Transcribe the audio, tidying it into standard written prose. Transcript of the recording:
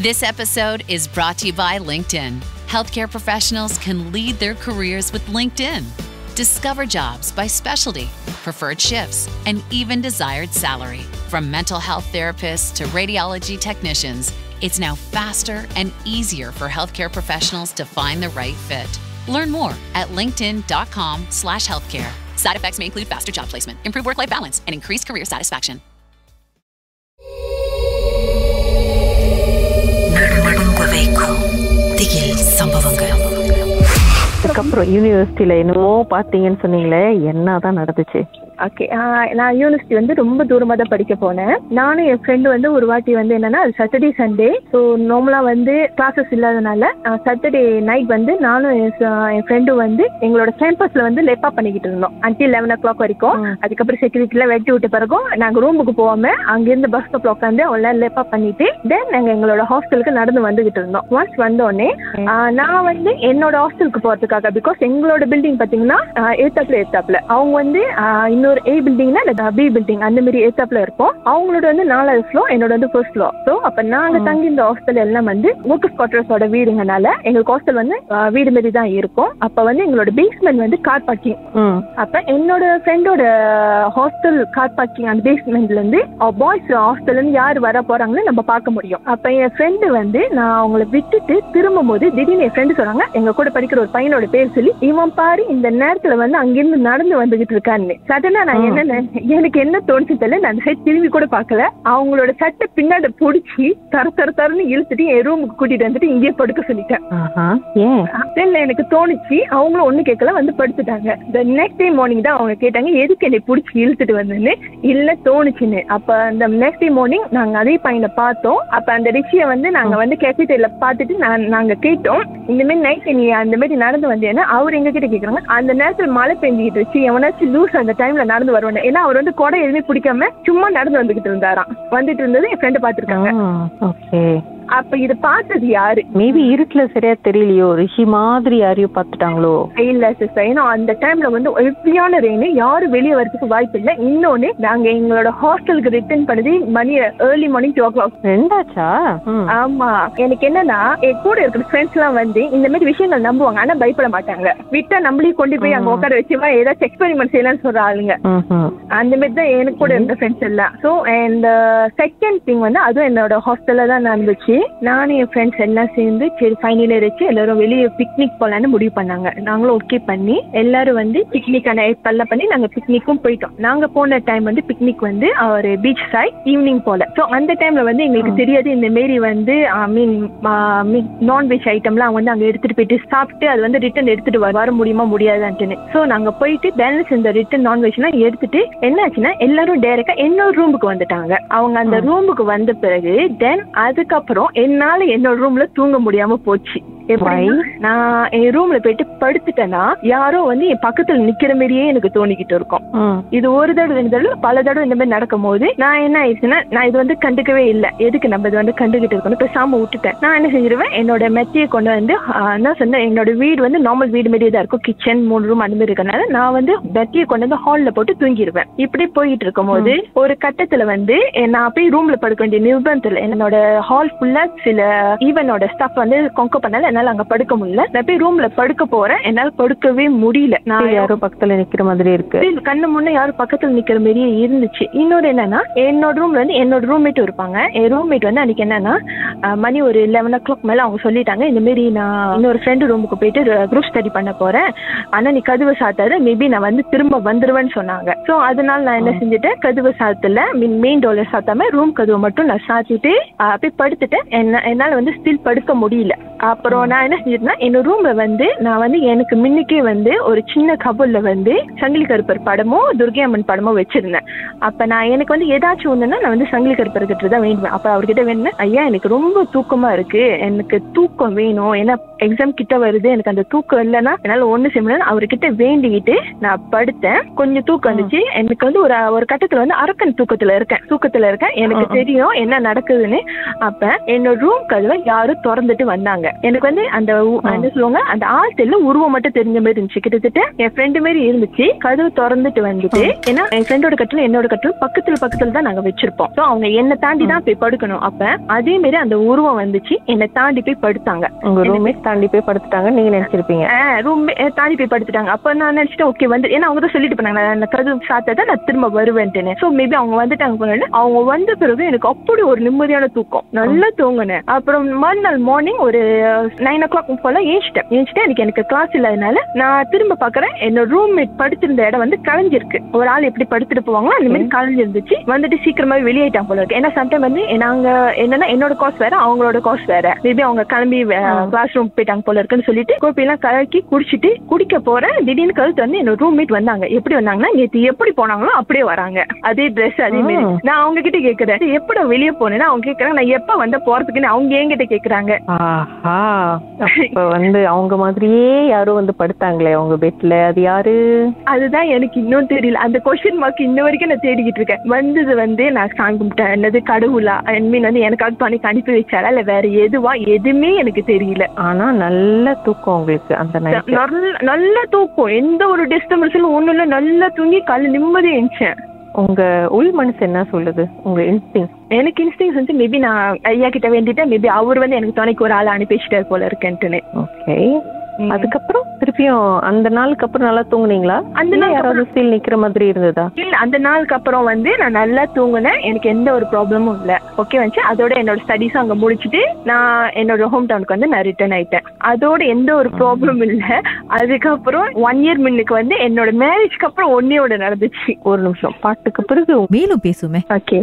This episode is brought to you by LinkedIn. Healthcare professionals can lead their careers with LinkedIn. Discover jobs by specialty, preferred shifts, and even desired salary. From mental health therapists to radiology technicians, it's now faster and easier for healthcare professionals to find the right fit. Learn more at linkedin.com/healthcare. Side effects may include faster job placement, improved work-life balance, and increased career satisfaction. அதுக்கப்புறம் யூனிவர்சிட்டியில என்னமோ பாத்தீங்கன்னு சொன்னீங்களே, என்னதான் நடந்துச்சு? Okay, நான் university வந்து ரொம்ப தூரமாக தான் படிக்க போனேன். நானும் என் ஃப்ரெண்டு வந்து ஒரு வாட்டி வந்து என்னன்னா, அது சாட்டர்டே சண்டே. ஸோ நார்மலாக வந்து கிளாஸஸ் இல்லாதனால சாட்டர்டே நைட் வந்து நானும் என் ஃப்ரெண்டும் வந்து எங்களோட கேம்பஸில் வந்து லெப்பா பண்ணிக்கிட்டு இருந்தோம் அன்டில் 11 o'clock வரைக்கும். அதுக்கப்புறம் செக்யூரிட்டிலாம் வெட்டி விட்ட பிறகும் நாங்கள் ரூமுக்கு போகாம அங்கேருந்து பஸ் ஸ்டாப்ல உட்காந்து அவ்வளோ லெப்பா பண்ணிட்டு தென் நாங்கள் எங்களோட ஹாஸ்டலுக்கு நடந்து வந்துகிட்டு இருந்தோம். ஒன்ஸ் வந்தோடனே நான் வந்து என்னோட ஹாஸ்டலுக்கு போகிறதுக்காக, பிகாஸ் எங்களோட பில்டிங் பார்த்தீங்கன்னா ஏத்தாப்புல அவங்க வந்து இன்னொரு A பில்டிங்னா B பில்டிங் அந்த மாதிரி ஏத்தாப்புல இருக்கும். அவங்களோட வந்து 4வது ஃப்ளோர், என்னோட வந்து 1st ஃப்ளோர். ஸோ அப்ப நாங்க தங்கி இந்த ஹாஸ்டல் எல்லாம் வந்து ஒர்க்கர்ஸ் குவார்டர்ஸோட வீடுங்கனால எங்களுக்கு ஹாஸ்டல் வந்து வீடு மாதிரி தான் இருக்கும். அப்ப வந்து எங்களோட பேஸ்மெண்ட் வந்து கார் பார்க்கிங். அப்ப என்னோட ஃப்ரெண்டோட ஹாஸ்டல் கார் பார்க்கிங் அந்த பேஸ்மெண்ட்ல இருந்து பாய்ஸ் ஹாஸ்டல்ல இருந்து யாரு வர போறாங்கன்னு நம்ம பார்க்க முடியும். அப்ப என் ஃப்ரெண்டு வந்து நான் அவங்கள விட்டுட்டு திரும்பும் போது திடீர்னு என் ஃப்ரெண்டு சொல்றாங்க, எங்க கூட படிக்கிற ஒரு பையனோட பேர் சொல்லி, இவன் பாரு இந்த நேரத்துல வந்து அங்கிருந்து நடந்து வந்துகிட்டு இருக்கான்னு. சடனா நான் எனக்கு என்ன தோணுச்சு தெரியல, நான் அந்த சைட் திரும்பி கூட பாக்கல. அவங்களோட சட்டை பின்னாடி பிடிச்சி தரன்னு இழுத்துட்டு என் ரூமுக்கு கூட்டிட்டு வந்துட்டு இங்கே படுக்க சொல்லிட்டேன். எனக்கு தோணுச்சு, அவங்களும் ஒண்ணு கேட்கல, வந்து படுத்துட்டாங்க. நெக்ஸ்ட் டே மார்னிங் தான் அவங்க கேட்டாங்க, எதுக்கு என்னை பிடிச்சி இழுத்துட்டு வந்தேன்னு. இல்ல தோணுச்சுன்னு. அப்ப அந்த நெக்ஸ்ட் டே மார்னிங் நாங்க அதே பையனை பார்த்தோம். அப்ப அந்த ரிஷியை வந்து நாங்க வந்து கேபிட்டல்ல பார்த்துட்டு நாங்க கேட்டோம், இந்த மாதிரி நைட் நீ அந்த மாதிரி நடந்து வந்தேன்னா. அவர் எங்க கிட்ட கேக்குறாங்க, அந்த நேரத்துல மழை பெஞ்சிக்கிட்டு வச்சு எவனாச்சும் லூஸ் அந்த டைம்ல நடந்து வருவாங்க. ஏன்னா அவர் வந்து கொடை எதுவுமே பிடிக்காம சும்மா நடந்து வந்துகிட்டு இருந்தாராம். வந்துட்டு இருந்தது என் ஃப்ரெண்ட் பாத்துருக்காங்க. அப்ப இது பார்த்தது யாரு? மேபி இருட்டுல சரியா தெரியலையோ, ரிஷி மாதிரி யாரையும் பாத்துட்டாங்களோ? இல்ல சிஸ்டர், ஏன்னா அந்த டைம்ல வந்து எப்படியான ரெயின், யாரும் வெளியே வரதுக்கு வாய்ப்பு இல்லை. இன்னொன்னு, நாங்க எங்களோட ஹாஸ்டலுக்கு ரிட்டர்ன் பண்ணது மணி ஏர்லி மார்னிங் 2 o'clock. ரெண்டாச்சா? ஆமா. எனக்கு என்னன்னா, என் கூட இருக்கிற ஃப்ரெண்ட்ஸ் எல்லாம் வந்து இந்த மாதிரி விஷயங்கள் நம்புவாங்க, ஆனா பயப்பட மாட்டாங்க. விட்டா நம்மளையும் கொண்டு போய் அங்க உட்கார வச்சுவா ஏதாச்சும் எக்ஸ்பெரிமெண்ட் செய்யலாம்னு சொல்ற ஆளுங்க. அந்த மாதிரி தான் எனக்கு கூட இருந்த ஃப்ரெண்ட்ஸ் எல்லாம். ஸோ அண்ட் செகண்ட் திங் வந்து அதுவும் என்னோட ஹாஸ்டல்ல தான் நடந்துச்சு. நானும் என் ஃப்ரெண்ட்ஸ் எல்லாம் சேர்ந்து சரி ஃபைனல் இயர் வச்சு எல்லாரும் வெளியே பிக்னிக் போலான்னு முடிவு பண்ணாங்க. நாங்களும் ஓகே பண்ணி எல்லாரும் வந்து பிக்னிக்கான ஏற்பாடுலாம் பண்ணி நாங்க பிக்னிக்கும் போயிட்டோம். நாங்க போன டைம் வந்து பிக்னிக் வந்து ஒரு பீச் சைட் ஈவினிங் போல. ஸோ அந்த டைம்ல வந்து எங்களுக்கு தெரியாது இந்த மாரி வந்து நான்வெஜ் ஐட்டம்லாம் வந்து அங்க எடுத்துட்டு போயிட்டு சாப்பிட்டு அது வந்து ரிட்டர்ன் எடுத்துட்டு வர முடியுமா முடியாதான்ட்டுன்னு. ஸோ நாங்க போயிட்டு பேலன்ஸ் இந்த ரிட்டர்ன் நான்வெஜ்லாம் எடுத்துட்டு என்ன ஆச்சுன்னா எல்லாரும் டைரக்டா என்னோட ரூமுக்கு வந்துட்டாங்க. அவங்க அந்த ரூமுக்கு வந்த பிறகு தென் அதுக்கப்புறம் என்னால என்னோட ரூம்ல தூங்க முடியாம போச்சு. நான் என் ரூம்ல போயிட்டு படுத்துட்டேன்னா யாரோ வந்து என் பக்கத்துல நிக்கிற மாதிரியே எனக்கு தோணிக்கிட்டு இருக்கும். இது ஒரு தடவை 2 தடவை பல தடவை இந்த மாதிரி நடக்கும் போது நான் என்ன ஆயிடுச்சுன்னா, நான் இது வந்து கண்டுக்கவே இல்லை. எதுக்கு நம்ம இது வந்து கண்டுகிட்டு இருக்கணும், பேசாம விட்டுட்டேன். நான் என்ன செஞ்சிருவேன், என்னோட மெத்தையை கொண்டு வந்து என்ன சொன்னேன், என்னோட வீடு வந்து நார்மல் வீடு மாதிரியே தான் இருக்கும். கிச்சன் 3 ரூம் அந்த மாதிரி இருக்கனால நான் வந்து மெத்தையை கொண்டு வந்து ஹால்ல போட்டு தூங்கிடுவேன். இப்படி போயிட்டு இருக்கும் போது ஒரு கட்டத்துல வந்து நான் போய் ரூம்ல படுக்க வேண்டிய நிர்பந்தத்துல என்னோட ஹால் ஃபுல்லா சில ஈவனோட ஸ்டஃப் வந்து கொங்க பண்ணால என்னால அங்க படுக்க முடியல. நான் போய் ரூம்ல படுக்க போறேன், என்னால படுக்கவே முடியல. நான் யாரோ பக்கத்துல நிக்கிற மாதிரி இருக்கு, கண்ணு முன்ன யாரும் பக்கத்துல நிக்கிற மாதிரியே இருந்துச்சு. இன்னொரு என்னன்னா, என்னோட ரூம்ல வந்து என்னோட ரூம்மேட் இருப்பாங்க. என் ரூம்மேட் வந்து அன்னைக்கு என்னன்னா மணி ஒரு 11 o'clock மேல அவங்க சொல்லிட்டாங்க, இந்த மாதிரி நான் இன்னொரு ஃப்ரெண்டு ரூமுக்கு போயிட்டு குரூப் ஸ்டடி பண்ண போறேன், ஆனா நீ கதவை சாத்தாத, மேபி நான் வந்து திரும்ப வந்துருவேன்னு சொன்னாங்க. சோ அதனால நான் என்ன செஞ்சுட்டேன், கதவை சாத்தல, மெயின் டோர்ல சாத்தாம ரூம் கதவை மட்டும் நான் சாத்திட்டு போய் படுத்துட்டேன். என்னால வந்து ஸ்டில் படுக்க முடியல. அப்புறம் நான் என்ன செஞ்சிருந்தேன், என்னோட ரூம்ல வந்து நான் வந்து எனக்கு முன்னுக்கே வந்து ஒரு சின்ன கபோர்ட்ல வந்து சங்கிலி கருப்பர் படமோ துர்கை அம்மன் படமோ வச்சிருந்தேன். அப்ப நான் எனக்கு வந்து ஏதாச்சும் ஒண்ணுன்னா நான் வந்து சங்கிலி கருப்பர் கிட்ட தான் வேண்டுவேன். அப்ப அவர்கிட்ட வேணும்னா, ஐயா எனக்கு ரொம்ப தூக்கமா இருக்கு, எனக்கு தூக்கம் வேணும், ஏன்னா எக்ஸாம் கிட்ட வருது, எனக்கு அந்த தூக்கம் இல்லைன்னா என்னால ஒண்ணு செய்ய முடியாது. அவர்கிட்ட வேண்டிக்கிட்டு நான் படுத்தேன். கொஞ்சம் தூக்கம் வந்துச்சு. எனக்கு வந்து ஒரு கட்டத்துல வந்து அரக்கன் தூக்கத்துல இருக்கேன். எனக்கு தெரியும் என்ன நடக்குதுன்னு. அப்ப என்னோட ரூம் கதவை யாரும் திறந்துட்டு வந்தாங்க. எனக்கு வந்து அந்த என்ன சொல்லுவாங்க, அந்த ஆழ்த்தல உருவம் மட்டும் தெரிஞ்ச மாதிரி இருந்துச்சு. கிட்டத்தட்ட என் ஃப்ரெண்டு மாதிரி இருந்துச்சு. கதவு திறந்துட்டு வந்துட்டு, ஏன்னா என் ஃப்ரெண்டோட கட்டில் என்னோட கட்டில் பக்கத்துல தான் நாங்க வச்சிருப்போம். சோ அவங்க என்ன தாண்டி தான் போய் படுக்கணும். அப்ப அதே மாதிரி அந்த உருவம் வந்துச்சு, என்னை தாண்டி போய் படுத்தாங்க. உங்க ரூம்மேட் தாண்டி போய் படுத்துட்டாங்க, நீங்க நினைச்சிருப்பீங்க. ரூம் தாண்டி போய் படுத்துட்டாங்க. அப்ப நான் நினைச்சிட்டேன் ஓகே வந்து, ஏன்னா அவங்க தான் சொல்லிட்டு போனாங்க நான் கதவு சாத்தா நான் திரும்ப வருவேன்ட்டுன்னு. சோ மேபி அவங்க வந்துட்டாங்க போன. அவங்க வந்த பிறகு எனக்கு அப்படி ஒரு நிம்மதியான தூக்கம், நல்லா தூங்கினேன். அப்புறம் மறுநாள் மார்னிங் ஒரு 9 o'clock போல ஏஞ்சிட்டேன். எனக்கு கிளாஸ் இல்லாதனால நான் திரும்ப பாக்குறேன் என்னோட ரூம்மேட் படுத்திருந்த இடம் வந்து கலைஞ்சிருக்கு. ஒரு ஆள் எப்படி படுத்துட்டு போவாங்களோ அந்த மாதிரி கலைஞ்சிருந்துச்சு. வந்துட்டு சீக்கிரமாவே வெளியேட்டாங்க போல இருக்கு. ஏன்னா சம்டைம் வந்து நாங்க என்னன்னா என்னோட காஸ் வேற அவங்களோட காஸ் வேற, மேபி அவங்க கிளம்பி கிளாஸ் ரூம் போயிட்டாங்க போல இருக்குன்னு சொல்லிட்டு கோப்பி எல்லாம் கலக்கி குடிச்சிட்டு குடிக்க போறேன். திடீர்னு கழுத்து வந்து என்னோட ரூம்மேட் வந்தாங்க. எப்படி வந்தாங்கன்னா நேற்று எப்படி போனாங்களோ அப்படியே வராங்க, அதே ட்ரெஸ் அதே மாதிரி. நான் அவங்க கிட்ட கேக்குறேன் எப்படி வெளியே போனேன்னா அவங்க கேக்குறாங்க நான் எப்ப வந்த போறதுக்குன்னு அவங்க என்கிட்ட கேக்குறாங்க. வந்து அவங்க மாதிரியே யாரோ வந்து படுத்தாங்களே அவங்க பெட்ல, அது யாரு? அதுதான் எனக்கு இன்னும் தெரியல. அந்த கொஸ்டின் மார்க் இன்ன வரைக்கும் நான் தேடிக்கிட்டு இருக்கேன். வந்தது வந்து நான் சாமி கும்பிட்டேன், என்னது கடவுளா மீன் வந்து எனக்காக பண்ணி அனுப்பி வச்சாரா இல்ல வேற எதுவா எதுவுமே எனக்கு தெரியல. ஆனா நல்ல தூக்கம் உங்களுக்கு அந்த நல்ல தூக்கம், எந்த ஒரு டிஸ்டர்பன்ஸும் ஒண்ணும் இல்ல, நல்லா தூங்கி காலைல நிம்மதியா இருந்துச்சேன். உங்க உள் மனசு என்ன சொல்லுது? உங்க இன்ஸ்டிங்? எனக்கு இன்ஸ்டிங் வந்து மேபி நான் ஐயா கிட்ட வேண்டிட்டேன், மேபி அவர் வந்து எனக்கு துணைக்கு ஒரு ஆள் அனுப்பி வச்சுட்டாரு போல இருக்கேன்ட்டுன்னு. ஓகே. அதுக்கப்புறம் திருப்பியும் அந்த நாளுக்கு அப்புறம் நல்லா தூங்குனீங்களா? அந்த நாள் யாராவது ஸ்டில் நிக்கிற மாதிரி இருந்ததா? இல்ல, அந்த நாளுக்கு அப்புறம் வந்து நான் நல்லா தூங்குனேன், எனக்கு எந்த ஒரு ப்ராப்ளமும் இல்ல. ஓகே வந்து அதோட என்னோட ஸ்டடீஸும் அங்க முடிச்சுட்டு நான் என்னோட ஹோம் டவுனுக்கு வந்து நான் ரிட்டர்ன் ஆயிட்டேன். அதோட எந்த ஒரு ப்ராப்ளமும் இல்ல. அதுக்கப்புறம் 1 year முன்னுக்கு வந்து என்னோட மேரேஜ்க்கு அப்புறம் ஒன்னையோட நடந்துச்சு. ஒரு நிமிஷம், பாட்டுக்கு பிறகு மேலும் பேசுமே. ஓகே.